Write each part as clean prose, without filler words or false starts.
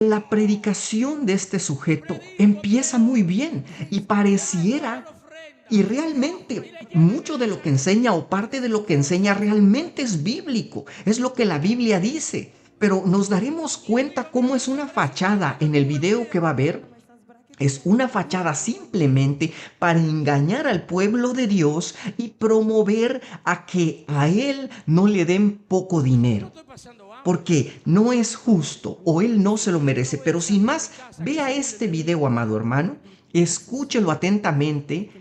La predicación de este sujeto empieza muy bien y pareciera, y realmente mucho de lo que enseña o parte de lo que enseña realmente es bíblico, es lo que la Biblia dice, pero nos daremos cuenta cómo es una fachada en el video que va a ver. Es una fachada simplemente para engañar al pueblo de Dios y promover a que a él no le den poco dinero. Porque no es justo o él no se lo merece. Pero sin más, vea este video, amado hermano, escúchelo atentamente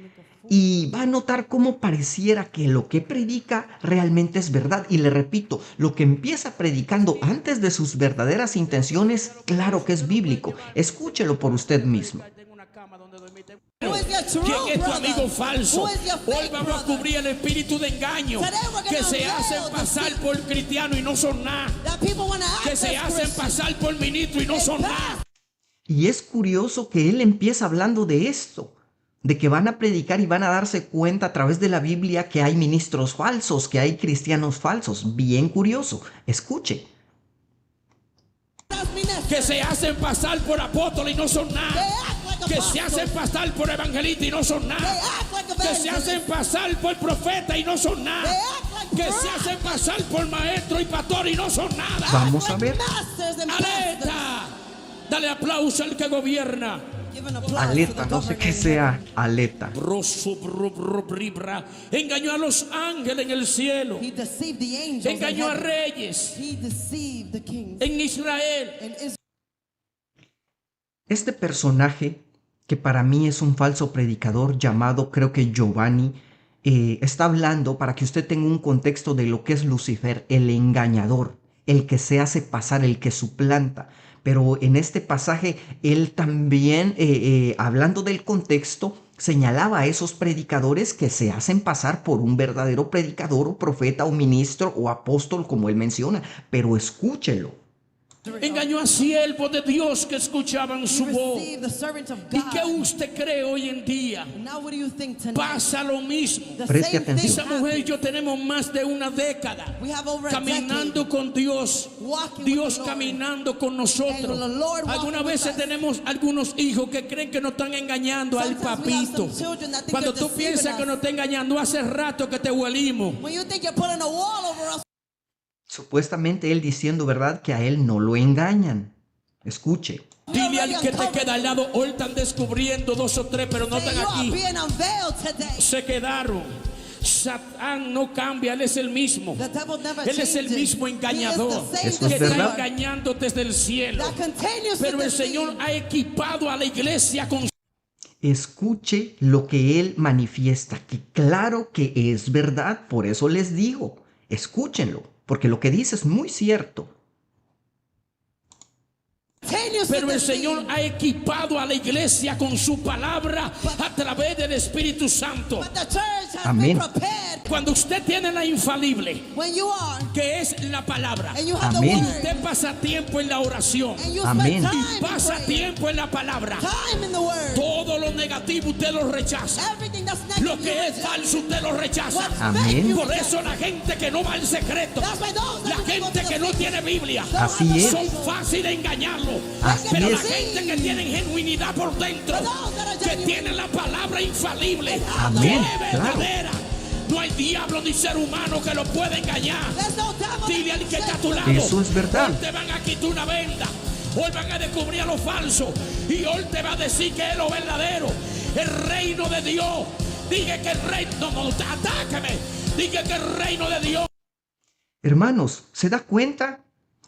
y va a notar cómo pareciera que lo que predica realmente es verdad. Y le repito, lo que empieza predicando antes de sus verdaderas intenciones, claro que es bíblico. Escúchelo por usted mismo. ¿Quién es tu amigo falso? Hoy vamos a cubrir el espíritu de engaño que se hacen pasar por cristiano y no son nada, que se hacen pasar por ministro y no son nada. Y es curioso que él empieza hablando de esto, de que van a predicar y van a darse cuenta a través de la Biblia que hay ministros falsos, que hay cristianos falsos. Bien curioso. Escuche. Que se hacen pasar por apóstoles y no son nada, que se hacen pasar por evangelistas y no son nada, que se hacen pasar por profetas y no son nada, que se hacen pasar por maestros y pastores y no son nada. Vamos a ver. ¡Aleta! Dale aplauso al que gobierna. Aleta, no sé qué sea aleta. Engañó a los ángeles en el cielo. Engañó a reyes en Israel. Este personaje, que para mí es un falso predicador llamado, creo que Giovanni, está hablando, para que usted tenga un contexto de lo que es Lucifer, el engañador, el que se hace pasar, el que suplanta. Pero en este pasaje, él también, hablando del contexto, señalaba a esos predicadores que se hacen pasar por un verdadero predicador o profeta o ministro o apóstol, como él menciona. Pero escúchelo. Engañó a siervos de Dios que escuchaban su voz. ¿Y qué usted cree hoy en día? Pasa lo mismo. Preste atención. Esa mujer y yo tenemos más de una década caminando con Dios, Dios caminando con nosotros. Algunas veces tenemos algunos hijos que creen que nos están engañando al papito. Cuando tú piensas que nos está engañando, hace rato que te huelimos. Supuestamente él diciendo, ¿verdad?, que a él no lo engañan. Escuche. Dile al que te queda al lado, hoy están descubriendo dos o tres, pero no están aquí. Se quedaron. Satán no cambia, él es el mismo. Él es el mismo engañador Eso que es está verdad. engañando desde el cielo. Pero el Señor ha equipado a la iglesia con... Escuche lo que él manifiesta, que claro que es verdad, por eso les digo, escúchenlo, porque lo que dice es muy cierto. Pero el Señor ha equipado a la iglesia con su palabra a través del Espíritu Santo. Amén. Cuando usted tiene la infalible, que es la palabra, Amén. usted pasa tiempo en la oración Amén. y pasa tiempo en la palabra, todo lo negativo usted lo rechaza, lo que es falso usted lo rechaza. Amén. Por eso la gente que no va al secreto, la gente que no tiene Biblia, Así es. son fáciles de engañarlo. Así Pero la es. gente que tiene genuinidad por dentro, que tiene la palabra infalible, Amén. que es Claro. verdadera, no hay diablo ni ser humano que lo pueda engañar. Dile al que está a tu lado, Eso es verdad. hoy te van a quitar una venda, hoy van a descubrir a lo falso y hoy te va a decir que es lo verdadero, el reino de Dios. Dije que el reino, no, atácame, dije que el reino de Dios. Hermanos, ¿se da cuenta?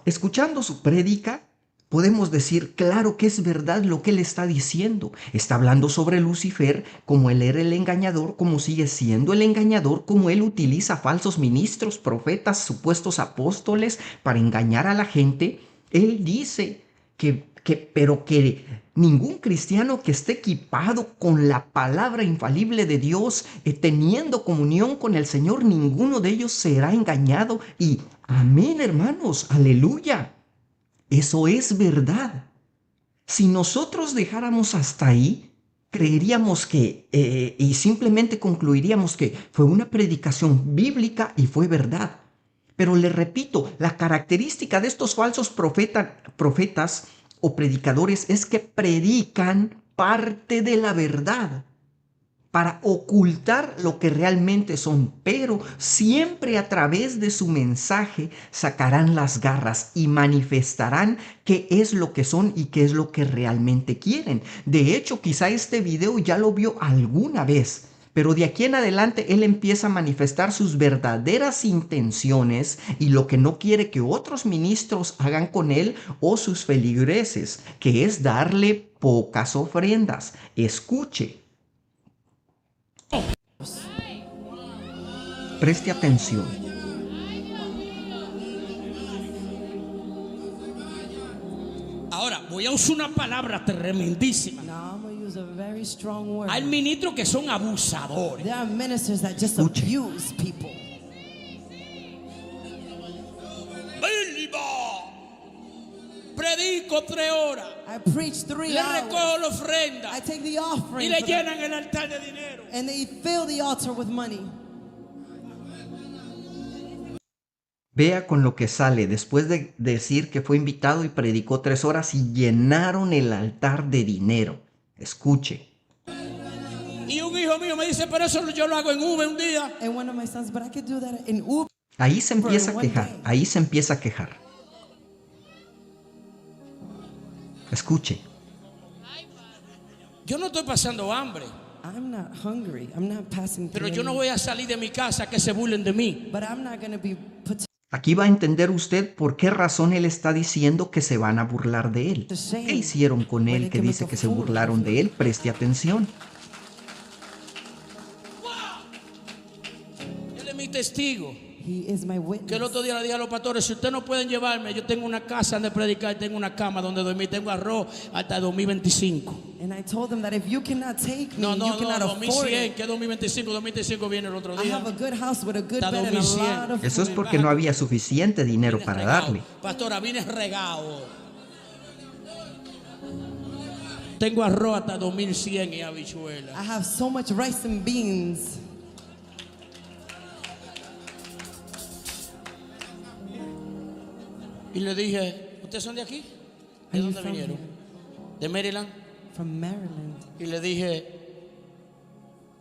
Escuchando su prédica, podemos decir, claro que es verdad lo que él está diciendo. Está hablando sobre Lucifer, como él era el engañador, como sigue siendo el engañador, como él utiliza falsos ministros, profetas, supuestos apóstoles para engañar a la gente. Él dice pero que ningún cristiano que esté equipado con la palabra infalible de Dios, teniendo comunión con el Señor, ninguno de ellos será engañado. Y amén, hermanos, aleluya. Eso es verdad. Si nosotros dejáramos hasta ahí, creeríamos que, y simplemente concluiríamos que fue una predicación bíblica y fue verdad. Pero le repito, la característica de estos falsos profetas o predicadores es que predican parte de la verdad para ocultar lo que realmente son, pero siempre a través de su mensaje sacarán las garras y manifestarán qué es lo que son y qué es lo que realmente quieren. De hecho, quizá este video ya lo vio alguna vez, pero de aquí en adelante él empieza a manifestar sus verdaderas intenciones y lo que no quiere que otros ministros hagan con él o sus feligreses, que es darle pocas ofrendas. Escuche. Preste atención. Ahora voy a usar una palabra tremendísima. Now I'm going to use a very strong word. Hay ministros que son abusadores. There are ministers that just Escuche. abuse people. Predico 3 horas. I preach 3 Le hours. recojo la ofrenda. I take the Y offering le for them, llenan el altar de dinero. and they fill the altar with money. Vea con lo que sale después de decir que fue invitado y predicó 3 horas y llenaron el altar de dinero. Escuche. Y un hijo mío me dice, pero eso yo lo hago en Uber un día. And one of my sons, but I could do that in Uber. Ahí se empieza a quejar. Ahí se empieza a quejar. Escuche. Yo no estoy pasando hambre, I'm not hungry. I'm not passing pero through yo no any- voy a salir de mi casa que se burlen de mí. But I'm not going to be put Aquí va a entender usted por qué razón él está diciendo que se van a burlar de él. ¿Qué hicieron con él que dice que se burlaron de él? Preste atención. Él es mi testigo. He is my Que el witness. otro día le dije a los pastores, si ustedes no pueden llevarme, yo tengo una casa donde predicar, tengo una cama donde dormir, tengo arroz hasta 2025. And I told them that if you cannot take me, No, you cannot afford 2100, it. que 2025 viene el otro I día. have a good house with a good Está bed and a 2100. lot of Eso es food. porque no había suficiente dinero Vine para regado. darle. Pastora, vine regado. Tengo arroz hasta 2100 y habichuela. I have so much rice and beans. Y le dije, ¿ustedes son de aquí? ¿De Are you dónde from vinieron? here? De Maryland. From Maryland. Y le dije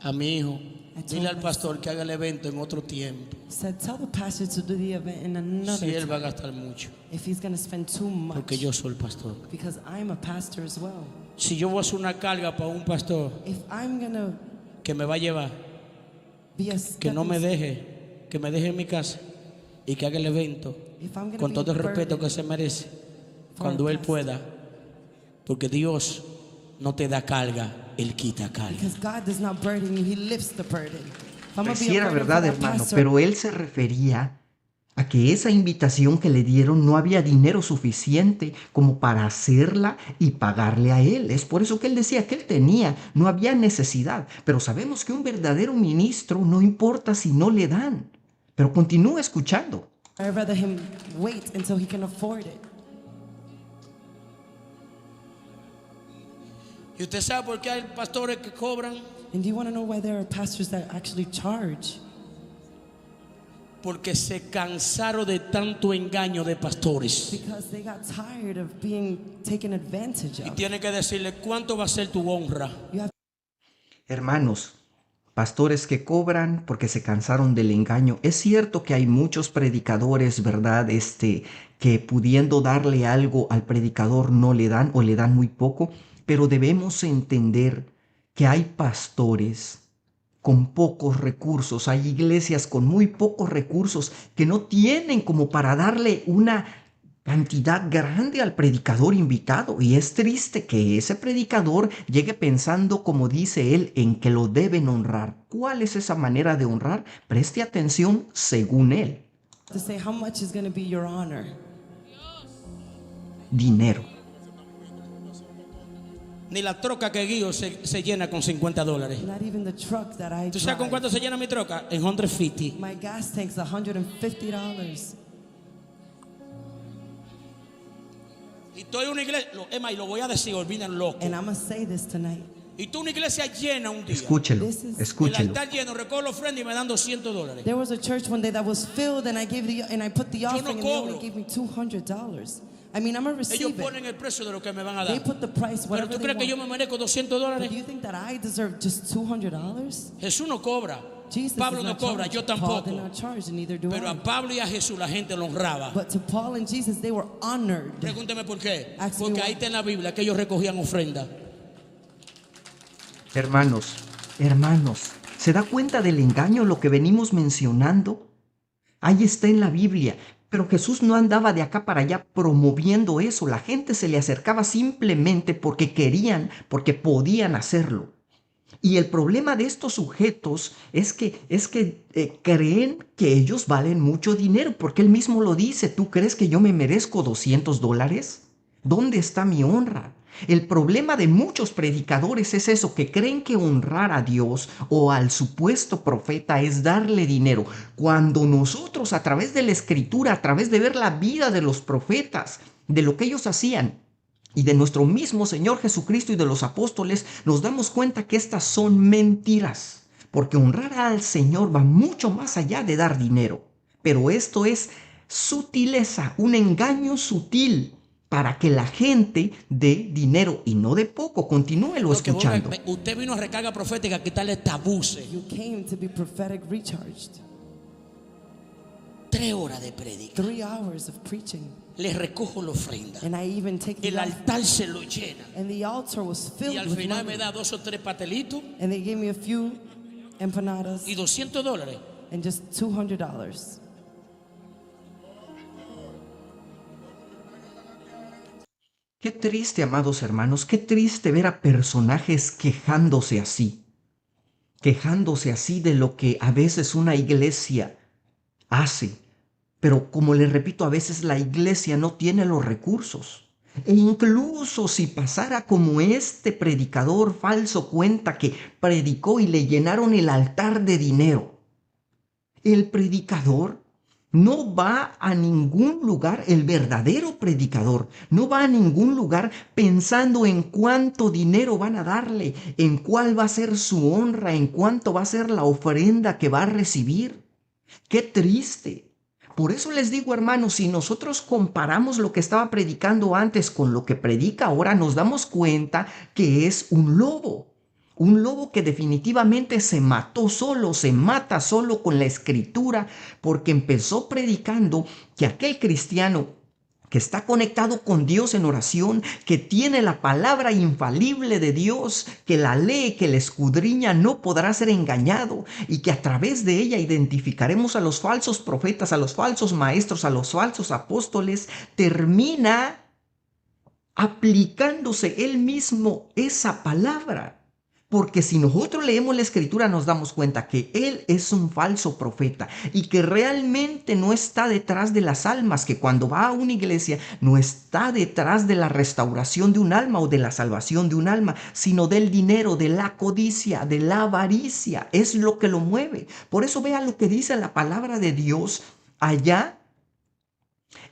a mi hijo, I told dile al my pastor que haga el evento en otro tiempo. Said, tell the pastor to do the event in another Si él va a time. gastar mucho, If he's going to spend too much. porque yo soy el pastor. Because I'm a pastor as well. Si yo voy a hacer una carga para un pastor If I'm going to que me va a llevar, be a que no me stepping- deje, que me deje en mi casa y que haga el evento if I'm gonna con be todo el a respeto burden que se merece, for cuando a él pastor, pueda, porque Dios no te da carga, Él quita carga. Because God does not burden you, He lifts the burden. If I'm gonna Pues be sí a era burden verdad, for that hermano, pastor, pero él se refería a que esa invitación que le dieron no había dinero suficiente como para hacerla y pagarle a él. Es por eso que él decía que él tenía, no había necesidad. Pero sabemos que un verdadero ministro no importa si no le dan. Pero continúa escuchando. I'd rather him wait until he can afford it. ¿Y usted sabe por qué hay pastores que cobran? And do you want to know why there are pastors that actually charge? Porque se cansaron de tanto engaño de pastores. Because they got tired of being taken advantage Y of. tiene que decirle cuánto va a ser tu honra. You have Hermanos, pastores que cobran porque se cansaron del engaño. Es cierto que hay muchos predicadores, ¿verdad? Que pudiendo darle algo al predicador no le dan o le dan muy poco, pero debemos entender que hay pastores con pocos recursos, hay iglesias con muy pocos recursos que no tienen como para darle una cantidad grande al predicador invitado, y es triste que ese predicador llegue pensando, como dice él, en que lo deben honrar. ¿Cuál es esa manera de honrar? Preste atención según él. to say how much is going to be your honor. Dinero. Ni la troca que guío se llena con $50. Not even the truck that I ¿Tú sabes con drive. cuánto se llena mi troca? En 150. My gas tank's $150. Y estoy en una iglesia, y lo voy a decir, olviden loco. And I'm going to say this tonight. Y tú una iglesia llena un día. Escúchelo, This is- El escúchelo. altar lleno, recojo la ofrenda y me dan $200. There was a church one day that was filled, and I put the offering, and they only cobro. gave me $200. I mean, I'm going to Ellos receive it. ponen el precio de lo que me van a They dar. put the price, Pero whatever tú they crees que yo want. me merezco $200? But do you think that I deserve just $200? Jesús no cobra. Jesus Pablo is no not cobra, charged. yo Paul did tampoco. not charge, and neither do Pero I. a Pablo y a Jesús la gente lo honraba. But to Paul and Jesus, they were honored. Pregúnteme por qué. Ask me Porque why. ahí está en la Biblia que ellos recogían ofrenda. Hermanos, hermanos, ¿se da cuenta del engaño lo que venimos mencionando? Ahí está en la Biblia. Pero Jesús no andaba de acá para allá promoviendo eso. La gente se le acercaba simplemente porque querían, porque podían hacerlo. Y el problema de estos sujetos es que creen que ellos valen mucho dinero, porque él mismo lo dice. ¿Tú crees que yo me merezco $200? ¿Dónde está mi honra? El problema de muchos predicadores es eso, que creen que honrar a Dios o al supuesto profeta es darle dinero, cuando nosotros a través de la Escritura, a través de ver la vida de los profetas, de lo que ellos hacían, y de nuestro mismo Señor Jesucristo y de los apóstoles, nos damos cuenta que estas son mentiras, porque honrar al Señor va mucho más allá de dar dinero. Pero esto es sutileza, un engaño sutil para que la gente dé dinero y no de poco. Continúelo Porque escuchando. usted vino a recarga profética a quitarle tabúes. You came to be prophetic recharged. 3 horas de prédica. 3 hours of preaching. Le recojo la ofrenda. And I even take El the altar se lo llena. and the altar was Y filled al with final money. me da 2 o 3 patelitos And they gave me a few empanadas y $200. and just $200. Qué triste, amados hermanos, qué triste ver a personajes quejándose así de lo que a veces una iglesia hace. Pero como les repito, a veces la iglesia no tiene los recursos. E incluso si pasara como este predicador falso cuenta que predicó y le llenaron el altar de dinero, el predicador no va a ningún lugar, el verdadero predicador no va a ningún lugar pensando en cuánto dinero van a darle, en cuál va a ser su honra, en cuánto va a ser la ofrenda que va a recibir. ¡Qué triste! Por eso les digo, hermanos, si nosotros comparamos lo que estaba predicando antes con lo que predica ahora, nos damos cuenta que es un lobo. Un lobo que definitivamente se mató solo, se mata solo con la Escritura, porque empezó predicando que aquel cristiano que está conectado con Dios en oración, que tiene la palabra infalible de Dios, que la lee, que la escudriña, no podrá ser engañado, y que a través de ella identificaremos a los falsos profetas, a los falsos maestros, a los falsos apóstoles, termina aplicándose él mismo esa palabra. Porque si nosotros leemos la Escritura nos damos cuenta que él es un falso profeta y que realmente no está detrás de las almas, que cuando va a una iglesia no está detrás de la restauración de un alma o de la salvación de un alma, sino del dinero, de la codicia, de la avaricia. Es lo que lo mueve. Por eso vea lo que dice la palabra de Dios allá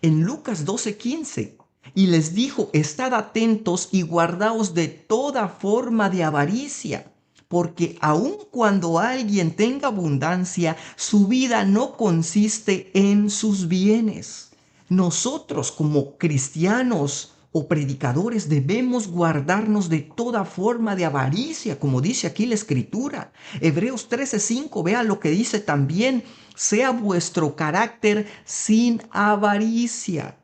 en Lucas 12:15. Y les dijo: estad atentos y guardaos de toda forma de avaricia, porque aun cuando alguien tenga abundancia, su vida no consiste en sus bienes. Nosotros como cristianos o predicadores debemos guardarnos de toda forma de avaricia, como dice aquí la Escritura. Hebreos 13:5, vea lo que dice también: sea vuestro carácter sin avaricia,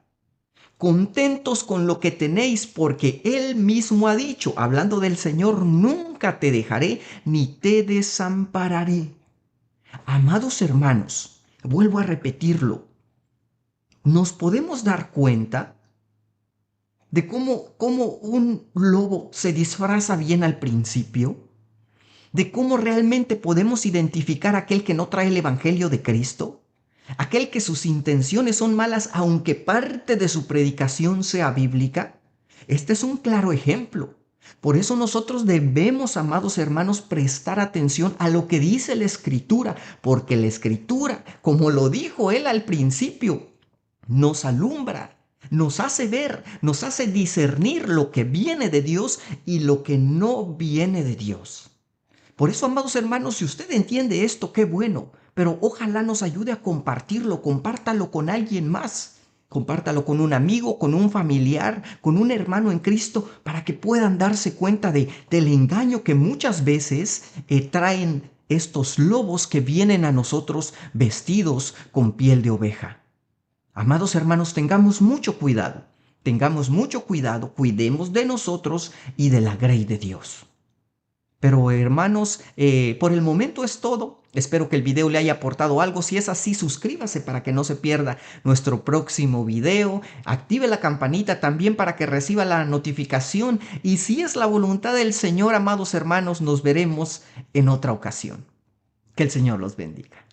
contentos con lo que tenéis, porque Él mismo ha dicho, hablando del Señor: nunca te dejaré ni te desampararé. Amados hermanos, vuelvo a repetirlo, nos podemos dar cuenta de cómo un lobo se disfraza bien al principio, de cómo realmente podemos identificar a aquel que no trae el Evangelio de Cristo, aquel que sus intenciones son malas, aunque parte de su predicación sea bíblica. Este es un claro ejemplo. Por eso nosotros debemos, amados hermanos, prestar atención a lo que dice la Escritura, porque la Escritura, como lo dijo él al principio, nos alumbra, nos hace ver, nos hace discernir lo que viene de Dios y lo que no viene de Dios. Por eso, amados hermanos, si usted entiende esto, qué bueno, pero ojalá nos ayude a compartirlo, compártalo con alguien más. Compártalo con un amigo, con un familiar, con un hermano en Cristo, para que puedan darse cuenta del engaño que muchas veces traen estos lobos que vienen a nosotros vestidos con piel de oveja. Amados hermanos, tengamos mucho cuidado. Tengamos mucho cuidado, cuidemos de nosotros y de la grey de Dios. Pero hermanos, por el momento es todo. Espero que el video le haya aportado algo. Si es así, suscríbase para que no se pierda nuestro próximo video. Active la campanita también para que reciba la notificación. Y si es la voluntad del Señor, amados hermanos, nos veremos en otra ocasión. Que el Señor los bendiga.